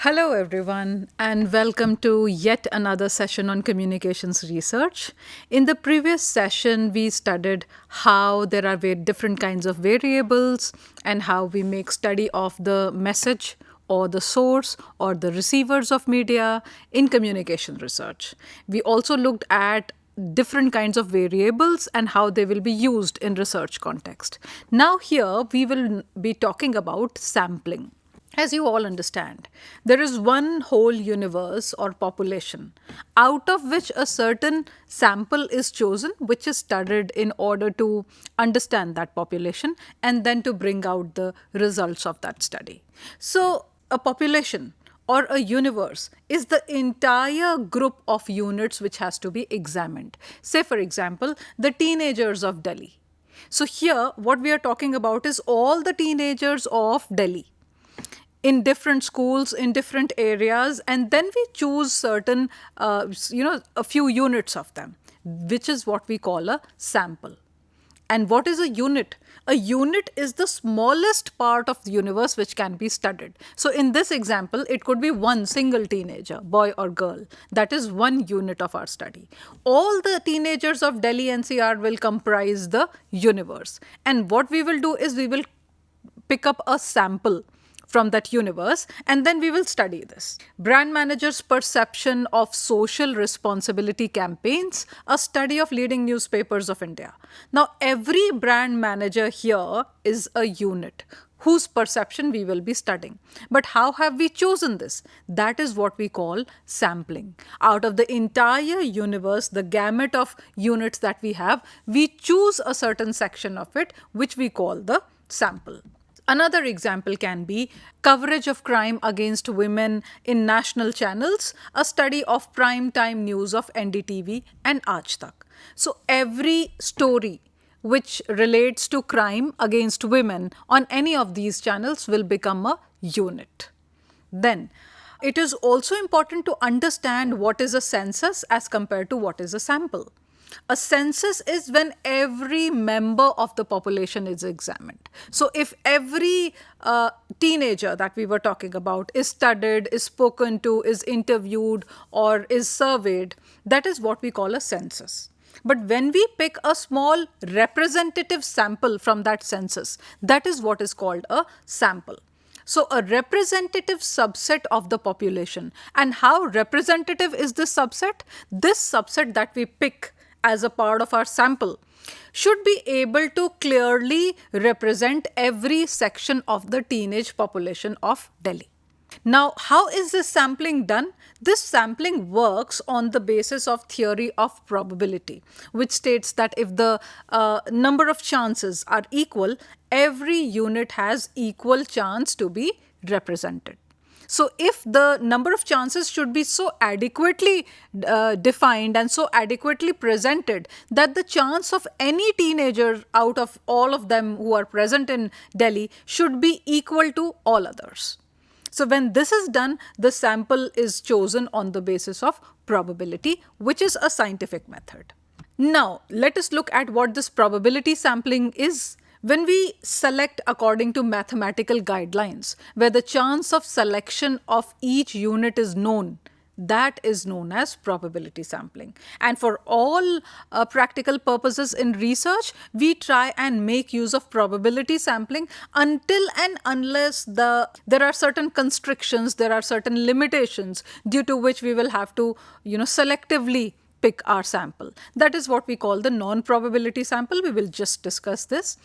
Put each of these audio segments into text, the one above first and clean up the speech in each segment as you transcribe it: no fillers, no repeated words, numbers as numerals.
Hello, everyone, and welcome to yet another session on communications research. In the previous session, we studied how there are different kinds of variables and how we make study of the message or the source or the receivers of media in communication research. We also looked at different kinds of variables and how they will be used in research context. Now here we will be talking about sampling. As you all understand, there is one whole universe or population out of which a certain sample is chosen, which is studied in order to understand that population and then to bring out the results of that study. So, a population or a universe is the entire group of units which has to be examined. Say, for example, the teenagers of Delhi. So, here what we are talking about is all the teenagers of Delhi in different schools in different areas, and then we choose certain a few units of them, which is what we call a sample. And what is a unit? A unit is the smallest part of the universe which can be studied. So in this example, it could be one single teenager, boy or girl. That is one unit of our study. All the teenagers of Delhi NCR will comprise the universe, and what we will do is we will pick up a sample from that universe, and then we will study this. Brand managers' perception of social responsibility campaigns, a study of leading newspapers of India. Now, every brand manager here is a unit whose perception we will be studying. But how have we chosen this? That is what we call sampling. Out of the entire universe, the gamut of units that we have, we choose a certain section of it, which we call the sample. Another example can be coverage of crime against women in national channels, a study of prime time news of NDTV and Aaj Tak. So every story which relates to crime against women on any of these channels will become a unit. Then, it is also important to understand what is a census as compared to what is a sample. A census is when every member of the population is examined. So if every teenager that we were talking about is studied, is spoken to, is interviewed, or is surveyed, that is what we call a census. But when we pick a small representative sample from that census, that is what is called a sample. So a representative subset of the population. And how representative is this subset? This subset that we pick as a part of our sample should be able to clearly represent every section of the teenage population of Delhi. Now, how is this sampling done? This sampling works on the basis of theory of probability, which states that if the number of chances are equal, every unit has equal chance to be represented. So if the number of chances should be so adequately defined and so adequately presented that the chance of any teenager out of all of them who are present in Delhi should be equal to all others. So when this is done, the sample is chosen on the basis of probability, which is a scientific method. Now, let us look at what this probability sampling is. When we select according to mathematical guidelines, where the chance of selection of each unit is known, that is known as probability sampling. And for all practical purposes in research, we try and make use of probability sampling until and unless there are certain constrictions, there are certain limitations due to which we will have to, selectively pick our sample. That is what we call the non-probability sample. We will just discuss this.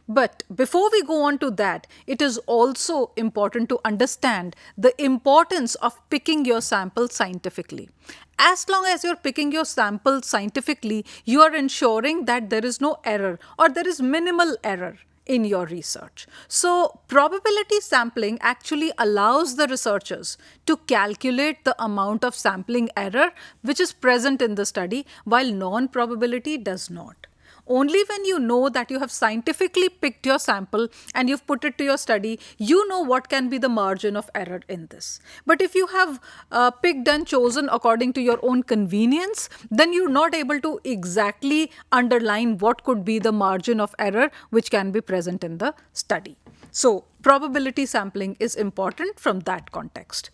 But before we go on to that, it is also important to understand the importance of picking your sample scientifically. As long as you're picking your sample scientifically, you are ensuring that there is no error or there is minimal error in your research. So probability sampling actually allows the researchers to calculate the amount of sampling error which is present in the study, while non-probability does not. Only when you know that you have scientifically picked your sample and you've put it to your study, you know what can be the margin of error in this. But if you have picked and chosen according to your own convenience, then you're not able to exactly underline what could be the margin of error which can be present in the study. So probability sampling is important from that context.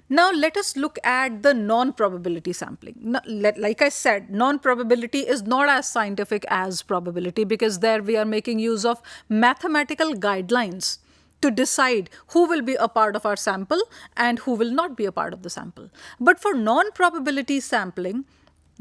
Now, let us look at the non-probability sampling. Like I said, non-probability is not as scientific as probability, because there we are making use of mathematical guidelines to decide who will be a part of our sample and who will not be a part of the sample. But for non-probability sampling,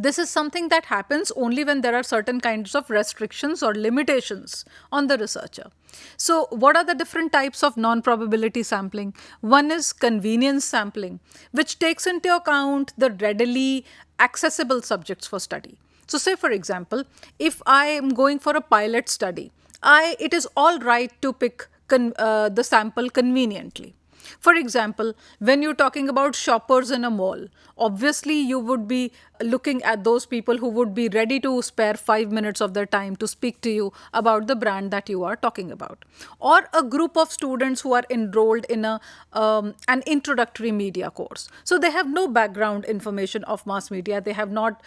this is something that happens only when there are certain kinds of restrictions or limitations on the researcher. So what are the different types of non-probability sampling? One is convenience sampling, which takes into account the readily accessible subjects for study. So say, for example, if I am going for a pilot study, it is all right to pick the sample conveniently. For example, when you're talking about shoppers in a mall, obviously you would be looking at those people who would be ready to spare 5 minutes of their time to speak to you about the brand that you are talking about. Or a group of students who are enrolled in an introductory media course. So they have no background information of mass media. They have not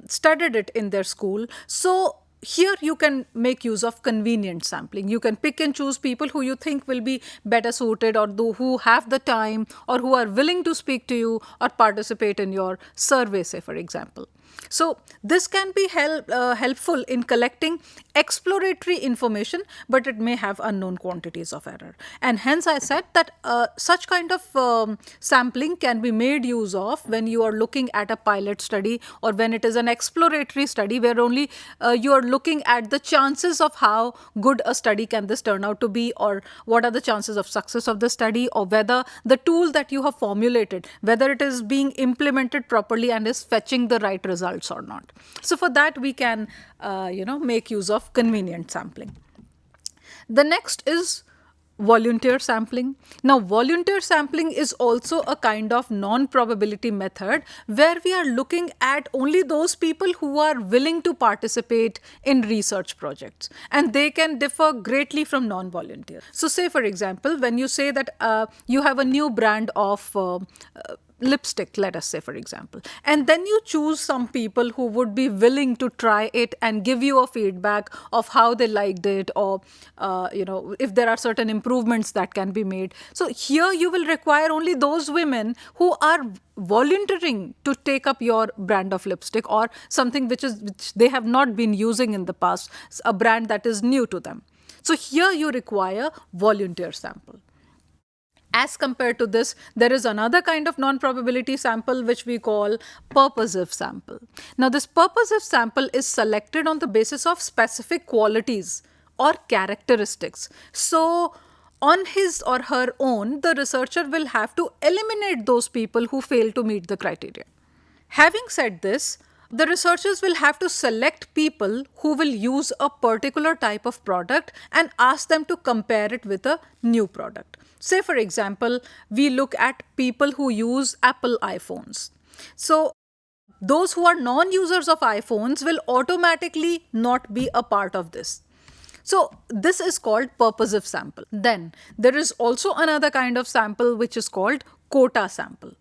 studied it in their school. So here you can make use of convenient sampling. You can pick and choose people who you think will be better suited, or who have the time, or who are willing to speak to you or participate in your survey, say, for example. So this can be helpful in collecting exploratory information, but it may have unknown quantities of error. And hence I said that such kind of sampling can be made use of when you are looking at a pilot study, or when it is an exploratory study where only you are looking at the chances of how good a study can this turn out to be, or what are the chances of success of the study, or whether the tool that you have formulated, whether it is being implemented properly and is fetching the right results or not. So for that we can make use of convenient sampling. The next is volunteer sampling. Now, volunteer sampling is also a kind of non-probability method where we are looking at only those people who are willing to participate in research projects, and they can differ greatly from non-volunteer. So say, for example, when you say that you have a new brand of lipstick, let us say, for example, and then you choose some people who would be willing to try it and give you a feedback of how they liked it, or if there are certain improvements that can be made. So here you will require only those women who are volunteering to take up your brand of lipstick, or something which they have not been using in the past, a brand that is new to them. So here you require volunteer sample. As compared to this, there is another kind of non-probability sample which we call purposive sample. Now, this purposive sample is selected on the basis of specific qualities or characteristics. So, on his or her own, the researcher will have to eliminate those people who fail to meet the criteria. Having said this, the researchers will have to select people who will use a particular type of product and ask them to compare it with a new product. Say, for example, we look at people who use Apple iPhones. So those who are non-users of iPhones will automatically not be a part of this. So this is called purposive sample. Then there is also another kind of sample which is called quota sample.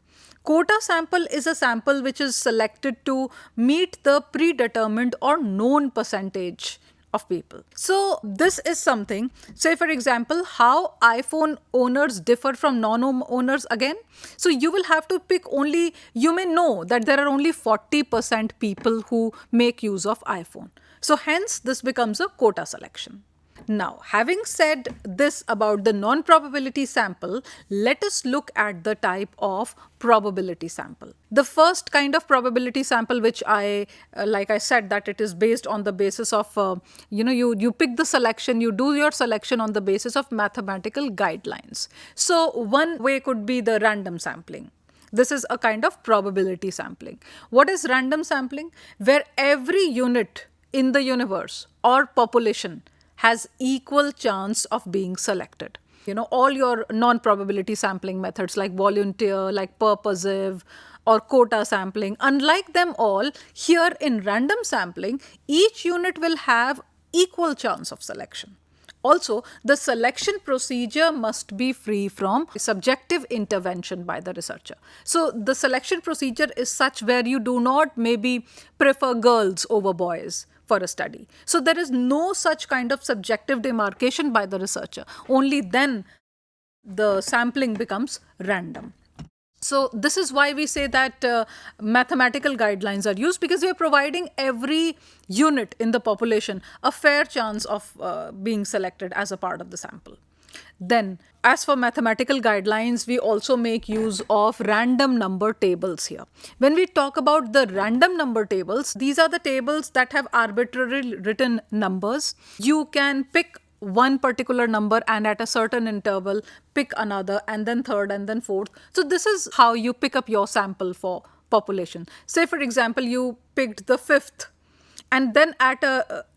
Quota sample is a sample which is selected to meet the predetermined or known percentage of people. So this is something, say for example, how iPhone owners differ from non-owners again. So you will have to pick only, you may know that there are only 40% people who make use of iPhone. So hence this becomes a quota selection. Now, having said this about the non-probability sample, let us look at the type of probability sample. The first kind of probability sample, which like I said, that it is based on the basis of, you pick the selection, you do your selection on the basis of mathematical guidelines. So one way could be the random sampling. This is a kind of probability sampling. What is random sampling? Where every unit in the universe or population has equal chance of being selected. All your non-probability sampling methods like volunteer, like purposive, or quota sampling, unlike them all, here in random sampling, each unit will have equal chance of selection. Also, the selection procedure must be free from subjective intervention by the researcher. So the selection procedure is such where you do not maybe prefer girls over boys, for a study. So there is no such kind of subjective demarcation by the researcher. Only then the sampling becomes random. So this is why we say that mathematical guidelines are used, because we are providing every unit in the population a fair chance of being selected as a part of the sample. Then, as for mathematical guidelines, we also make use of random number tables here. When we talk about the random number tables, these are the tables that have arbitrarily written numbers. You can pick one particular number and at a certain interval pick another, and then third, and then fourth. So this is how you pick up your sample for population. Say for example, you picked the fifth, and then at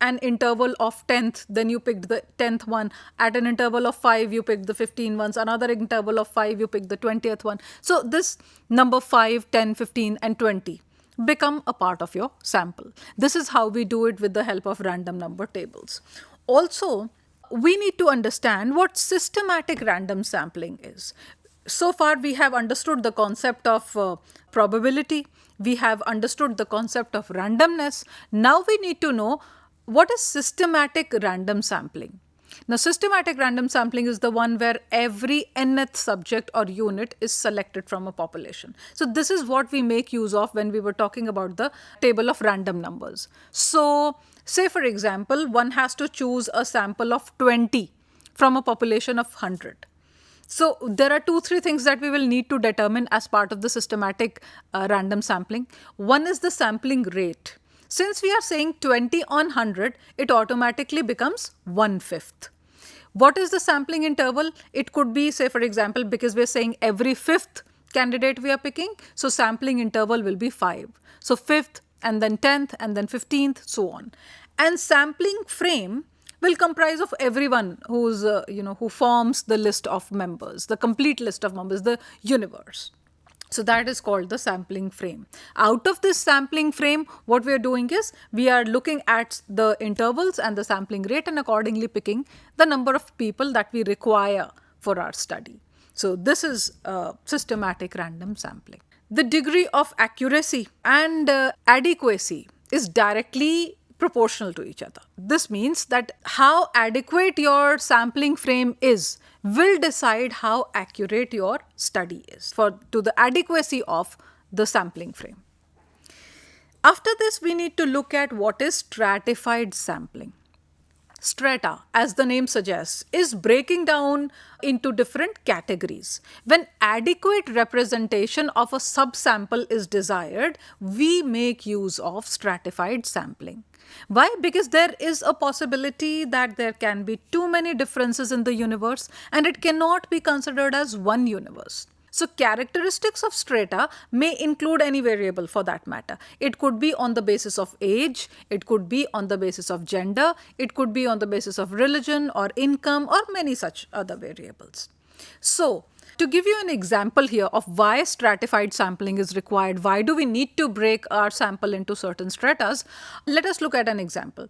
an interval of 10th, then you picked the 10th one. At an interval of 5, you picked the 15 ones. Another interval of 5, you picked the 20th one. So this number 5, 10, 15 and 20 become a part of your sample. This is how we do it with the help of random number tables. Also, we need to understand what systematic random sampling is. So far, we have understood the concept of probability. We have understood the concept of randomness. Now we need to know what is systematic random sampling. Now, systematic random sampling is the one where every nth subject or unit is selected from a population. So this is what we make use of when we were talking about the table of random numbers. So say for example, one has to choose a sample of 20 from a population of 100. So there are 2-3 things that we will need to determine as part of the systematic random sampling. One is the sampling rate. Since we are saying 20 on 100, it automatically becomes 1/5. What is the sampling interval? It could be, say for example, because we are saying every 5th candidate we are picking, so sampling interval will be 5. So 5th, and then 10th, and then 15th, so on. And sampling frame will comprise of everyone who's who forms the list of members, the complete list of members, the universe. So that is called the sampling frame. Out of this sampling frame, what we are doing is we are looking at the intervals and the sampling rate and accordingly picking the number of people that we require for our study. So this is systematic random sampling. The degree of accuracy and adequacy is directly proportional to each other. This means that how adequate your sampling frame is will decide how accurate your study is to the adequacy of the sampling frame. After this, we need to look at what is stratified sampling. Strata, as the name suggests, is breaking down into different categories. When adequate representation of a subsample is desired, we make use of stratified sampling. Why? Because there is a possibility that there can be too many differences in the universe and it cannot be considered as one universe. So characteristics of strata may include any variable for that matter. It could be on the basis of age, it could be on the basis of gender, it could be on the basis of religion or income or many such other variables. So, to give you an example here of why stratified sampling is required, why do we need to break our sample into certain stratas, let us look at an example.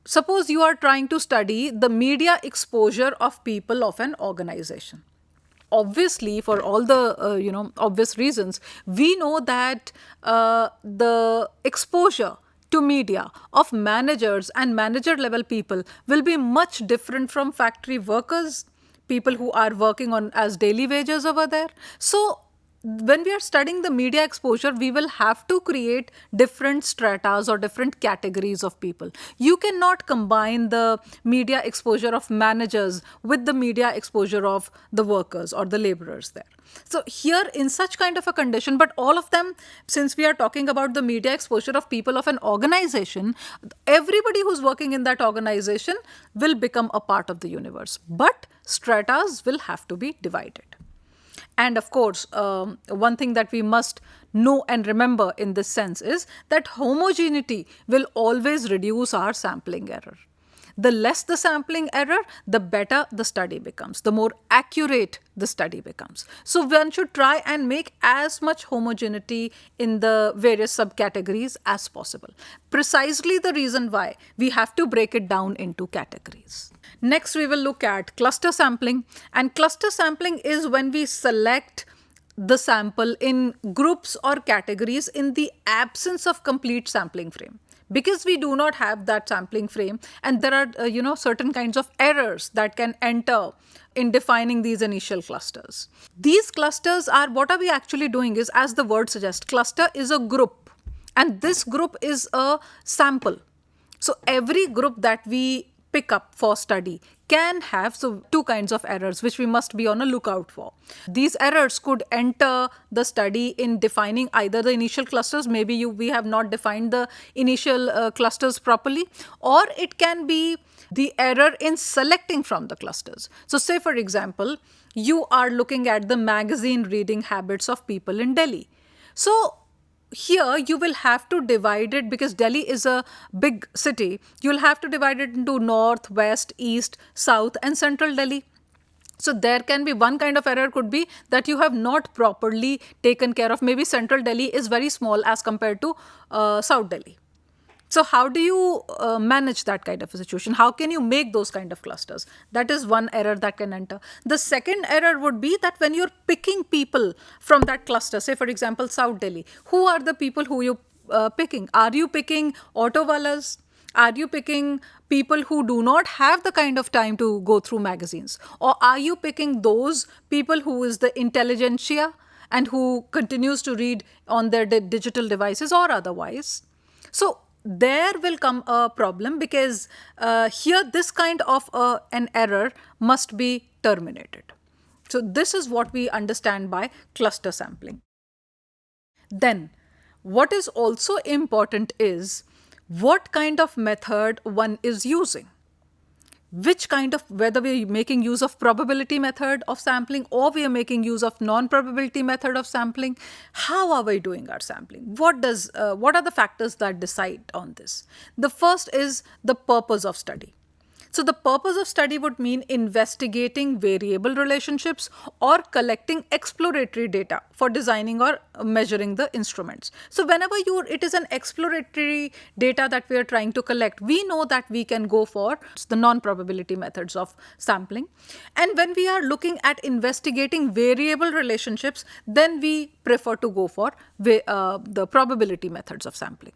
Suppose you are trying to study the media exposure of people of an organization. Obviously, for all the obvious reasons, we know that the exposure to media of managers and manager level people will be much different from factory workers, people who are working on as daily wages over there. So when we are studying the media exposure, we will have to create different stratas or different categories of people. You cannot combine the media exposure of managers with the media exposure of the workers or the laborers there. So here in such kind of a condition, but all of them, since we are talking about the media exposure of people of an organization, everybody who's working in that organization will become a part of the universe. But stratas will have to be divided. And of course, one thing that we must know and remember in this sense is that homogeneity will always reduce our sampling error. The less the sampling error, the better the study becomes, the more accurate the study becomes. So one should try and make as much homogeneity in the various subcategories as possible. Precisely the reason why we have to break it down into categories. Next, we will look at cluster sampling. And cluster sampling is when we select the sample in groups or categories in the absence of complete sampling frame. because we do not have that sampling frame, and there are certain kinds of errors that can enter in defining these initial clusters. These clusters are, what are we actually doing is, as the word suggests, cluster is a group, and this group is a sample. So every group that we pick up for study can have two kinds of errors which we must be on a lookout for. These errors could enter the study in defining either the initial clusters, maybe we have not defined the initial clusters properly, or it can be the error in selecting from the clusters. So say for example, you are looking at the magazine reading habits of people in Delhi. So here you will have to divide it, because Delhi is a big city. You'll have to divide it into north, west, east, south, and central Delhi. So there can be one kind of error, could be that you have not properly taken care of. Maybe central Delhi is very small as compared to South Delhi. So how do you manage that kind of a situation? How can you make those kind of clusters? That is one error that can enter. The second error would be that when you're picking people from that cluster, say for example, South Delhi, who are the people who you picking? Are you picking auto wallahs? Are you picking people who do not have the kind of time to go through magazines? Or are you picking those people who is the intelligentsia and who continues to read on their digital devices or otherwise? So there will come a problem, because here this kind of an error must be terminated. So this is what we understand by cluster sampling. Then what is also important is what kind of method one is using. Which kind of, whether we're making use of probability method of sampling or we are making use of non-probability method of sampling, how are we doing our sampling? What are the factors that decide on this? The first is the purpose of study. So the purpose of study would mean investigating variable relationships or collecting exploratory data for designing or measuring the instruments. So whenever it is an exploratory data that we are trying to collect, we know that we can go for the non-probability methods of sampling. And when we are looking at investigating variable relationships, then we prefer to go for the probability methods of sampling.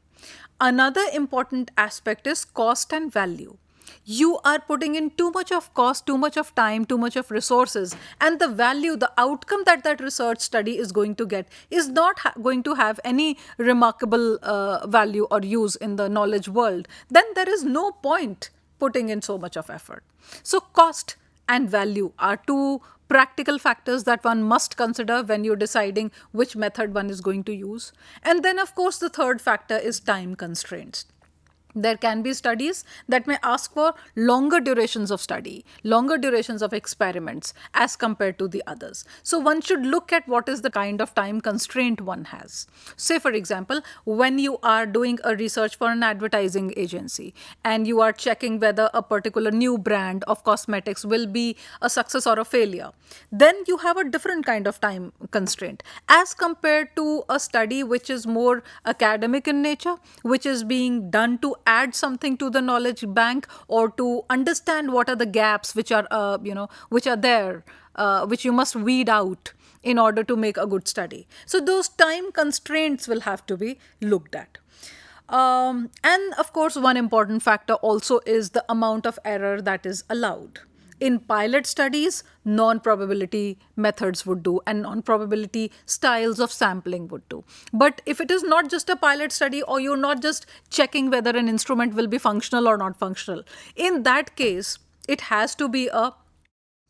Another important aspect is cost and value. You are putting in too much of cost, too much of time, too much of resources, and the value, the outcome that research study is going to get is not going to have any remarkable value or use in the knowledge world. Then there is no point putting in so much of effort. So cost and value are two practical factors that one must consider when you're deciding which method one is going to use. And then of course the third factor is time constraints. There can be studies that may ask for longer durations of study, longer durations of experiments as compared to the others. So one should look at what is the kind of time constraint one has. Say for example, when you are doing a research for an advertising agency and you are checking whether a particular new brand of cosmetics will be a success or a failure, then you have a different kind of time constraint as compared to a study which is more academic in nature, which is being done to add something to the knowledge bank or to understand what are the gaps which are there, which you must weed out in order to make a good study. So those time constraints will have to be looked at. And of course, one important factor also is the amount of error that is allowed. In pilot studies, non-probability methods would do and non-probability styles of sampling would do. But if it is not just a pilot study or you're not just checking whether an instrument will be functional or not functional, in that case, it has to be a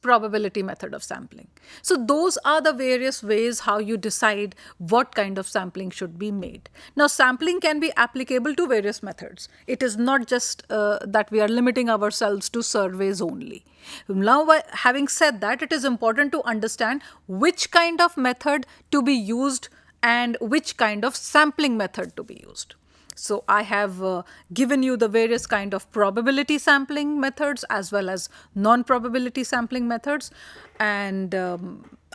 probability method of sampling. So those are the various ways how you decide what kind of sampling should be made. Now sampling can be applicable to various methods. It is not just that we are limiting ourselves to surveys only. Now having said that, it is important to understand which kind of method to be used and which kind of sampling method to be used. So I have given you the various kind of probability sampling methods as well as non-probability sampling methods, and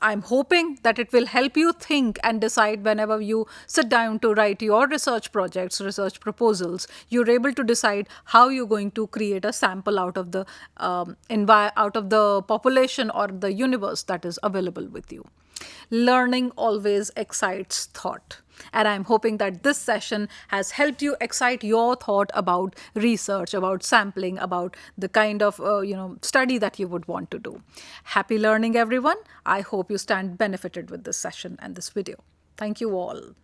I'm hoping that it will help you think and decide whenever you sit down to write your research projects, research proposals, you're able to decide how you're going to create a sample out of the population or the universe that is available with you. Learning always excites thought. And I'm hoping that this session has helped you excite your thought about research, about sampling, about the kind of study that you would want to do. Happy learning, everyone. I hope you stand benefited with this session and this video. Thank you all.